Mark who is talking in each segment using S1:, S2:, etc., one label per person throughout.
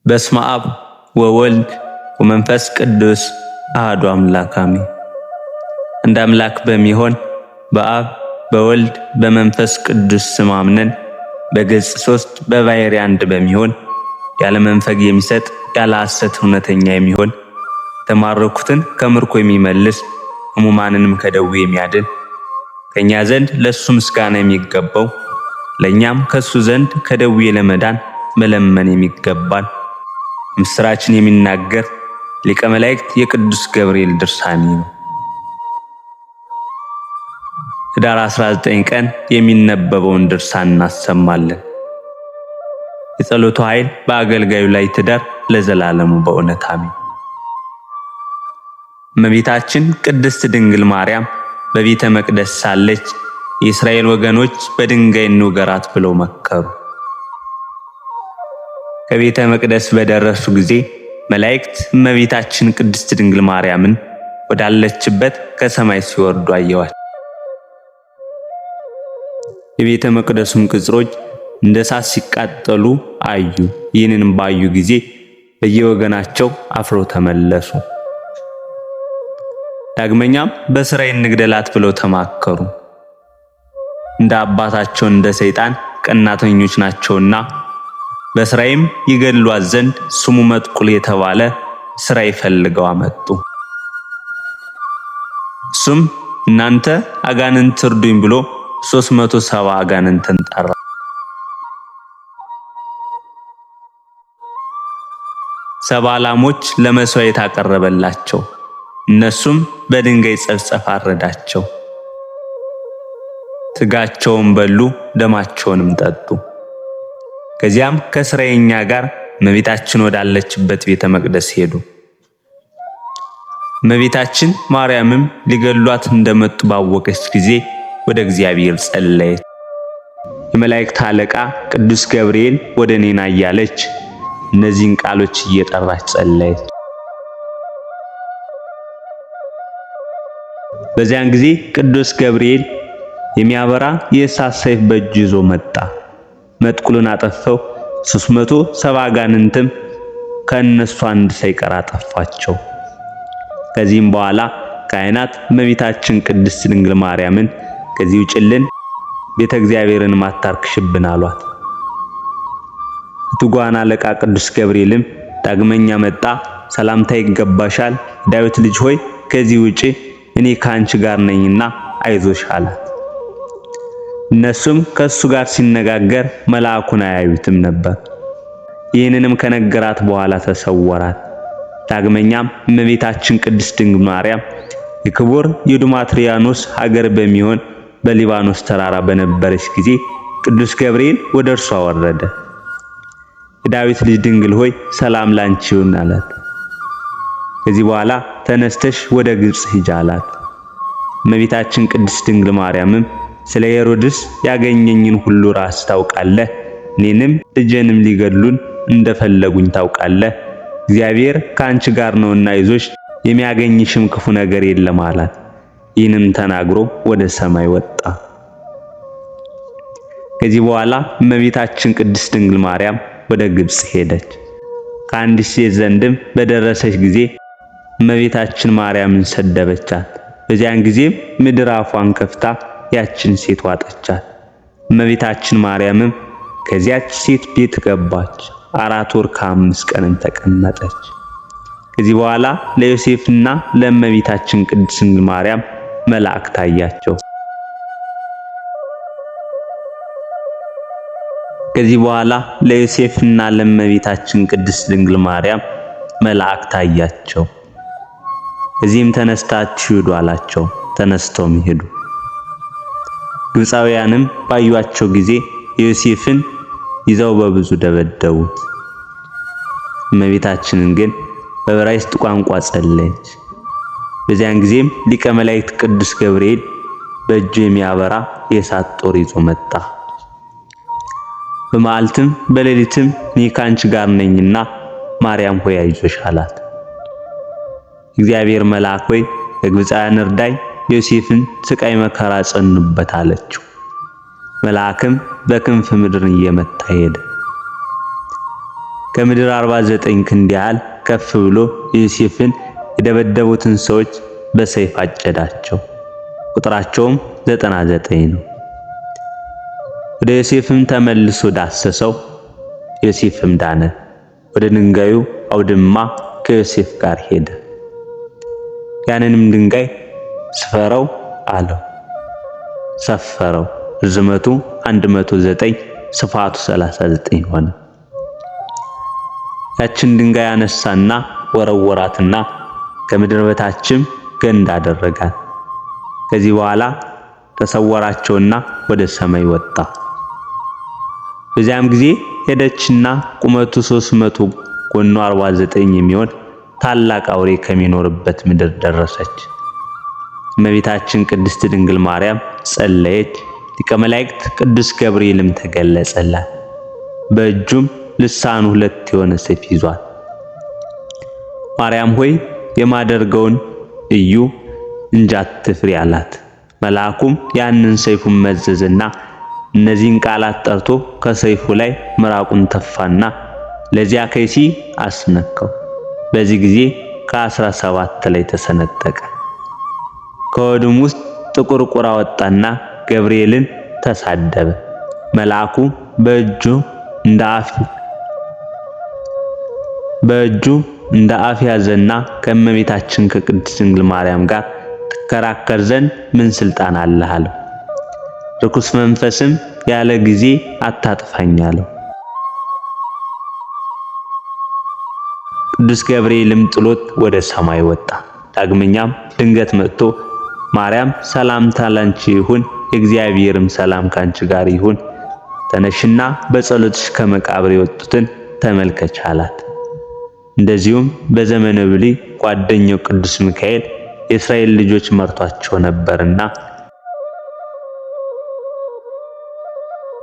S1: በስመ አብ ወወልድ ወመንፈስ ቅዱስ አሐዱ አምላክ አሜን። እንደ አምላክ በሚሆን በአብ በወልድ በመንፈስ ቅዱስ ስም አምነን በገጽ 3 በባሕርይ አንድ በሚሆን ያለ መንፈግ የሚሰጥ ያለ ሐሰት እውነተኛ የሚሆን የተማረኩትን ከምርኮ የሚመልስ ሕሙማንንም ከደዌ የሚያድን ከኛ ዘንድ ለሱ ምስጋና የሚገባው ለኛም ከሱ ዘንድ ከደዌ ለመዳን መለመን የሚገባን ምስራችን የሚናገር ሊቀ መላእክት የቅዱስ ገብርኤል ድርሳን ነው። ኅዳር 19 ቀን የሚነበበውን ድርሳን እናሰማለን። የጸሎቱ ኃይል በአገልጋዩ ላይ ትደር ለዘላለሙ በእውነት አሜን። እመቤታችን ቅድስት ድንግል ማርያም በቤተ መቅደስ ሳለች የእስራኤል ወገኖች በድንጋይ እንውገራት ብለው መከሩ። ከቤተ መቅደስ በደረሱ ጊዜ መላእክት እመቤታችን ቅድስት ድንግል ማርያምን ወዳለችበት ከሰማይ ሲወርዱ አየዋት። የቤተ መቅደሱም ቅጽሮች እንደ እሳት ሲቃጠሉ አዩ። ይህንንም ባዩ ጊዜ በየወገናቸው አፍረው ተመለሱ። ዳግመኛም በሥራይ እንግደላት ብለው ተማከሩ። እንደ አባታቸው እንደ ሰይጣን ቀናተኞች ናቸውና በሥራይም ይገድሏት ዘንድ ስሙ መጥቁል የተባለ ሥራይ ፈልገው አመጡ። እሱም እናንተ አጋንንት እርዱኝ ብሎ 370 አጋንንትን ጠራ። ሰባ ላሞች ለመሥዋዕት አቀረበላቸው። እነሱም በድንጋይ ጸፍጸፍ አረዳቸው። ሥጋቸውን በሉ፣ ደማቸውንም ጠጡ። ከዚያም ከሥራየኛ ጋር እመቤታችን ወዳለችበት ቤተ መቅደስ ሄዱ። እመቤታችን ማርያምም ሊገድሏት እንደመጡ ባወቀች ጊዜ ወደ እግዚአብሔር ጸለየች። የመላእክት አለቃ ቅዱስ ገብርኤል ወደ እኔ ና እያለች እነዚህን ቃሎች እየጠራች ጸለየች። በዚያን ጊዜ ቅዱስ ገብርኤል የሚያበራ የእሳት ሰይፍ በእጁ ይዞ መጣ። መጥቁልን አጠፈው። 370 አጋንንትም ከእነሱ አንድ ሳይቀር አጠፋቸው። ከዚህም በኋላ ካህናት እመቤታችን ቅድስት ድንግል ማርያምን ከዚህ ውጭልን፣ ቤተ እግዚአብሔርን ማታርክሽብን አሏት። ትጉሃን አለቃ ቅዱስ ገብርኤልም ዳግመኛ መጣ። ሰላምታ ይገባሻል፣ ዳዊት ልጅ ሆይ ከዚህ ውጪ፣ እኔ ካንቺ ጋር ነኝና አይዞሽ አላት። እነሱም ከሱ ጋር ሲነጋገር መልአኩን አያዩትም ነበር። ይህንንም ከነገራት በኋላ ተሰወራት። ዳግመኛም እመቤታችን ቅድስት ድንግል ማርያም የክቡር የዱማትሪያኖስ ሀገር በሚሆን በሊባኖስ ተራራ በነበረች ጊዜ ቅዱስ ገብርኤል ወደ እርሷ ወረደ። የዳዊት ልጅ ድንግል ሆይ ሰላም ላንቺ ይሁን አላት። ከዚህ በኋላ ተነስተሽ ወደ ግብጽ ሂጂ አላት። እመቤታችን ቅድስት ድንግል ማርያምም ስለ ሄሮድስ ያገኘኝን ሁሉ ራስ ታውቃለህ፣ እኔንም ልጄንም ሊገድሉን እንደፈለጉኝ ታውቃለህ። እግዚአብሔር ካንቺ ጋር ነውና አይዞሽ፣ የሚያገኝሽም ክፉ ነገር የለም አላት። ይህንም ተናግሮ ወደ ሰማይ ወጣ። ከዚህ በኋላ እመቤታችን ቅድስት ድንግል ማርያም ወደ ግብጽ ሄደች። ከአንዲት ሴት ዘንድም በደረሰች ጊዜ እመቤታችን ማርያምን ሰደበቻት። በዚያን ጊዜም ምድር አፏን ከፍታ ያችን ሴት ዋጠቻት። እመቤታችን ማርያምም ከዚያች ሴት ቤት ገባች። 4 ወር ከ5 ቀንም ተቀመጠች። ከዚህ በኋላ ለዮሴፍና ለእመቤታችን ቅድስት ድንግል ማርያም መልአክ ታያቸው። ከዚህ በኋላ ለዮሴፍና ለእመቤታችን ቅድስት ድንግል ማርያም መልአክ ታያቸው። እዚህም ተነስታችሁ ሂዱ አላቸው። ተነስተውም ሄዱ። ግብፃውያንም ባዩአቸው ጊዜ ዮሴፍን ይዘው በብዙ ደበደቡት። እመቤታችንን ግን በዕብራይስጥ ቋንቋ ጸለየች። በዚያን ጊዜም ሊቀ መላእክት ቅዱስ ገብርኤል በእጁ የሚያበራ የእሳት ጦር ይዞ መጣ። በመዓልትም በሌሊትም እኔ ካንቺ ጋር ነኝና ማርያም ሆይ አይዞሽ አላት። እግዚአብሔር መልአክ ሆይ ከግብፃውያን እርዳኝ፣ ዮሴፍን ስቃይ መከራ ጸኑበት አለችው። መልአክም በክንፍ ምድርን እየመታ ሄደ። ከምድር 49 ክንድ ያህል ከፍ ብሎ ዮሴፍን የደበደቡትን ሰዎች በሰይፍ አጨዳቸው። ቁጥራቸውም 99 ነው። ወደ ዮሴፍም ተመልሶ ዳሰሰው፣ ዮሴፍም ዳነ። ወደ ድንጋዩ አውድማ ከዮሴፍ ጋር ሄደ። ያንንም ድንጋይ ስፈረው አለው። ሰፈረው። ርዝመቱ 109 ስፋቱ 39 ሆነ። ያችን ድንጋይ አነሳና ወረወራትና ከምድር በታችም ገንዳ አደረጋት። ከዚህ በኋላ ተሰወራቸውና ወደ ሰማይ ወጣ። በዚያም ጊዜ ሄደችና ቁመቱ 300 ጎኑ 49 የሚሆን ታላቅ አውሬ ከሚኖርበት ምድር ደረሰች። እመቤታችን ቅድስት ድንግል ማርያም ጸለየች። ሊቀ መላእክት ቅዱስ ገብርኤልም ተገለጸላት። በእጁም ልሳኑ 2 የሆነ ሰይፍ ይዟል። ማርያም ሆይ የማደርገውን እዩ እንጂ አትፍሪ አላት። መልአኩም ያንን ሰይፉን መዘዘና እነዚህን ቃላት ጠርቶ ከሰይፉ ላይ ምራቁን ተፋና ለዚያ ከይሲ አስነካው። በዚህ ጊዜ ከ17 ላይ ተሰነጠቀ። ከወዱም ውስጥ ጥቁር ቁራ ወጣና ገብርኤልን ተሳደበ። መልአኩ በእጁ እንደ አፍ ያዘና ከእመቤታችን ከቅድስት ድንግል ማርያም ጋር ትከራከር ዘንድ ምን ስልጣን አለህ አለው። ርኩስ መንፈስም ያለ ጊዜ አታጥፋኝ አለው። ቅዱስ ገብርኤልም ጥሎት ወደ ሰማይ ወጣ። ዳግመኛም ድንገት መጥቶ ማርያም ሰላምታ ላንቺ ይሁን፣ የእግዚአብሔርም ሰላም ካንቺ ጋር ይሁን፣ ተነሽና በጸሎትሽ ከመቃብር የወጡትን ተመልከች አላት። እንደዚሁም በዘመነ ብሉይ ጓደኛው ቅዱስ ሚካኤል የእስራኤል ልጆች መርቷቸው ነበርና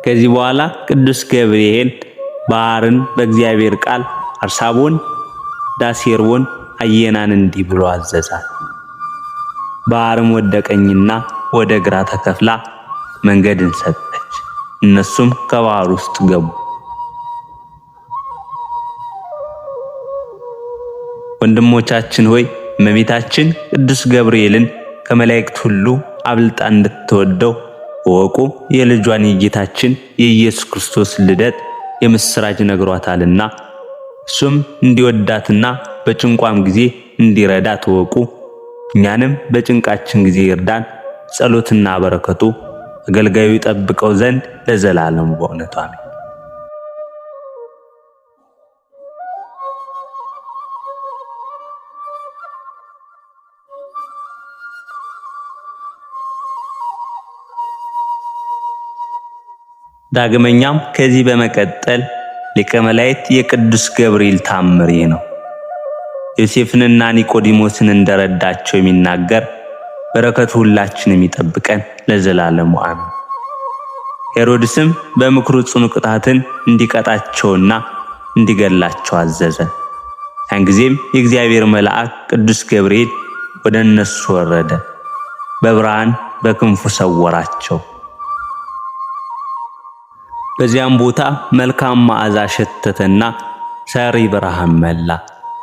S1: ከዚህ በኋላ ቅዱስ ገብርኤል ባህርን በእግዚአብሔር ቃል አርሳቦን ዳሴርቦን አየናን እንዲህ ብሎ አዘዛት። ባህርም ወደ ቀኝና ወደ ግራ ተከፍላ መንገድን ሰጠች። እነሱም ከባህር ውስጥ ገቡ። ወንድሞቻችን ሆይ እመቤታችን ቅዱስ ገብርኤልን ከመላእክት ሁሉ አብልጣ እንድትወደው ወቁ። የልጇን የጌታችን የኢየሱስ ክርስቶስ ልደት የምስራች ነግሯታልና እሱም እንዲወዳትና በጭንቋም ጊዜ እንዲረዳት ወቁ። እኛንም በጭንቃችን ጊዜ ይርዳን። ጸሎትና በረከቱ አገልጋዩ ይጠብቀው ዘንድ ለዘላለሙ በእውነቱ አሜን። ዳግመኛም ከዚህ በመቀጠል ሊቀ መላእክት የቅዱስ ገብርኤል ታምር ነው። ዮሴፍንና ኒቆዲሞስን እንደረዳቸው የሚናገር በረከቱ ሁላችንም ይጠብቀን ለዘላለሙ አሜን። ሄሮድስም በምክሩ ጽኑ ቅጣትን እንዲቀጣቸውና እንዲገላቸው አዘዘ። ያን ጊዜም የእግዚአብሔር መልአክ ቅዱስ ገብርኤል ወደ እነሱ ወረደ፣ በብርሃን በክንፉ ሰወራቸው። በዚያም ቦታ መልካም መዓዛ ሸተተና ሰሪ ብርሃን መላ።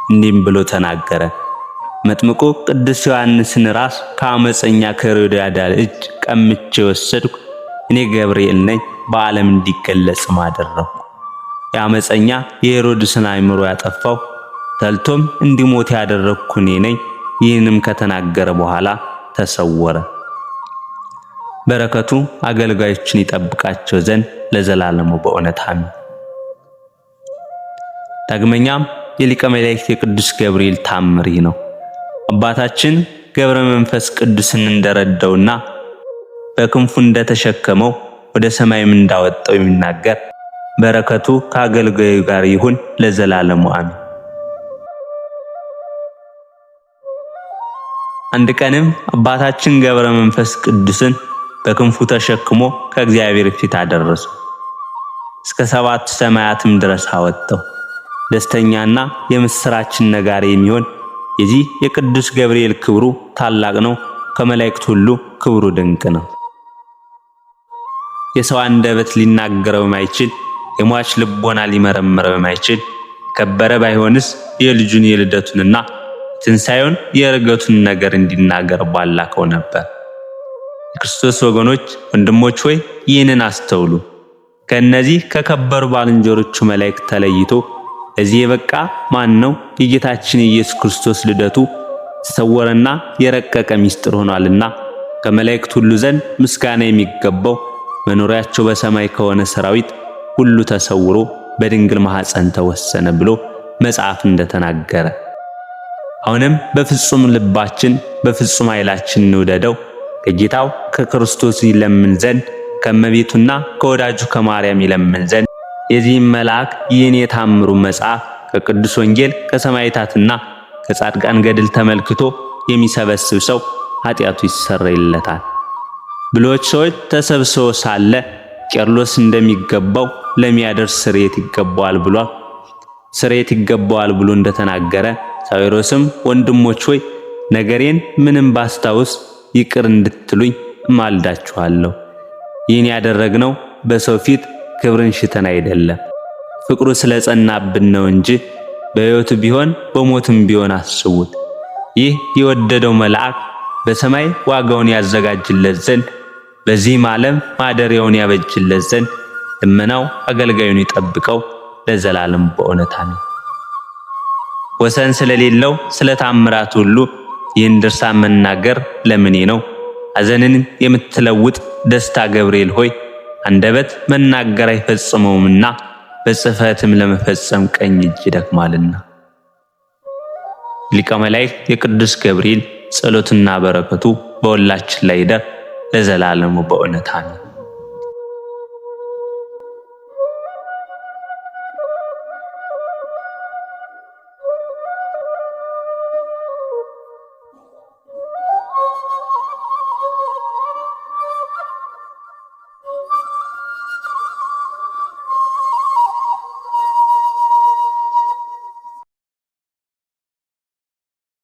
S1: እንዲህም ብሎ ተናገረ። መጥምቁ ቅዱስ ዮሐንስን ራስ ከአመፀኛ ከሄሮድያዳ እጅ ቀምቼ ወሰድኩ። እኔ ገብርኤል ነኝ፣ በዓለም እንዲገለጽ ማደረኩ። የአመፀኛ የሄሮድስን አእምሮ ያጠፋው ተልቶም እንዲሞት ያደረኩ እኔ ነኝ። ይህንም ከተናገረ በኋላ ተሰወረ። በረከቱ አገልጋዮችን ይጠብቃቸው ዘንድ ለዘላለሙ በእውነት አሜን። ዳግመኛም የሊቀ መላእክት የቅዱስ ገብርኤል ታምር ነው። አባታችን ገብረ መንፈስ ቅዱስን እንደረዳውና በክንፉ እንደተሸከመው ወደ ሰማይም እንዳወጣው የሚናገር በረከቱ ከአገልጋዩ ጋር ይሁን ለዘላለሙ አሜን። አንድ ቀንም አባታችን ገብረ መንፈስ ቅዱስን በክንፉ ተሸክሞ ከእግዚአብሔር ፊት አደረሰው። እስከ 7 ሰማያትም ድረስ አወጣው። ደስተኛና የምስራችን ነጋሪ የሚሆን የዚህ የቅዱስ ገብርኤል ክብሩ ታላቅ ነው። ከመላእክት ሁሉ ክብሩ ድንቅ ነው። የሰው አንደበት ሊናገረው የማይችል የሟች ልቦና ሊመረምረው የማይችል የከበረ ባይሆንስ የልጁን የልደቱንና ትንሣኤውን የዕርገቱን ነገር እንዲናገር ባላከው ነበር። የክርስቶስ ወገኖች ወንድሞች ሆይ ይህንን አስተውሉ። ከእነዚህ ከከበሩ ባልንጀሮቹ መላእክት ተለይቶ ለዚህ የበቃ ማን ነው? የጌታችን የኢየሱስ ክርስቶስ ልደቱ የተሰወረና የረቀቀ ምስጢር ሆኗልና ከመላእክት ሁሉ ዘንድ ምስጋና የሚገባው መኖሪያቸው በሰማይ ከሆነ ሰራዊት ሁሉ ተሰውሮ በድንግል ማኅፀን ተወሰነ ብሎ መጽሐፍ እንደተናገረ አሁንም በፍጹም ልባችን በፍጹም ኃይላችን እንውደደው። ከጌታው ከክርስቶስ ይለምን ዘንድ ከመቤቱና ከወዳጁ ከማርያም ይለምን ዘንድ የዚህም መልአክ ይህን የታምሩ መጽሐፍ ከቅዱስ ወንጌል ከሰማዕታትና ከጻድቃን ገድል ተመልክቶ የሚሰበስብ ሰው ኃጢአቱ ይሰረይለታል። ብሎች ሰዎች ተሰብስበው ሳለ ቄርሎስ እንደሚገባው ለሚያደርስ ስርየት ይገባዋል ብሎ እንደተናገረ ሳዊሮስም ወንድሞች ሆይ ነገሬን ምንም ባስታውስ ይቅር እንድትሉኝ እማልዳችኋለሁ። ይህን ያደረግነው በሰው ፊት ክብርን ሽተን አይደለም፣ ፍቅሩ ስለጸናብን ነው እንጂ በሕይወቱ ቢሆን በሞትም ቢሆን አስቡት። ይህ የወደደው መልአክ በሰማይ ዋጋውን ያዘጋጅለት ዘንድ በዚህም ዓለም ማደሪያውን ያበጅለት ዘንድ ልመናው አገልጋዩን ይጠብቀው ለዘላለም በእውነት አሜን። ወሰን ስለሌለው ስለ ታምራት ሁሉ ይህን ድርሳን መናገር ለምኔ ነው? ሐዘንን የምትለውጥ ደስታ ገብርኤል ሆይ አንደበት መናገር አይፈጽመውምና በጽሕፈትም ለመፈጸም ቀኝ እጅ ይደክማልና። ሊቀ መላእክት የቅዱስ ገብርኤል ጸሎትና በረከቱ በሁላችን ላይ ይደር ለዘላለሙ በእውነት አሜን።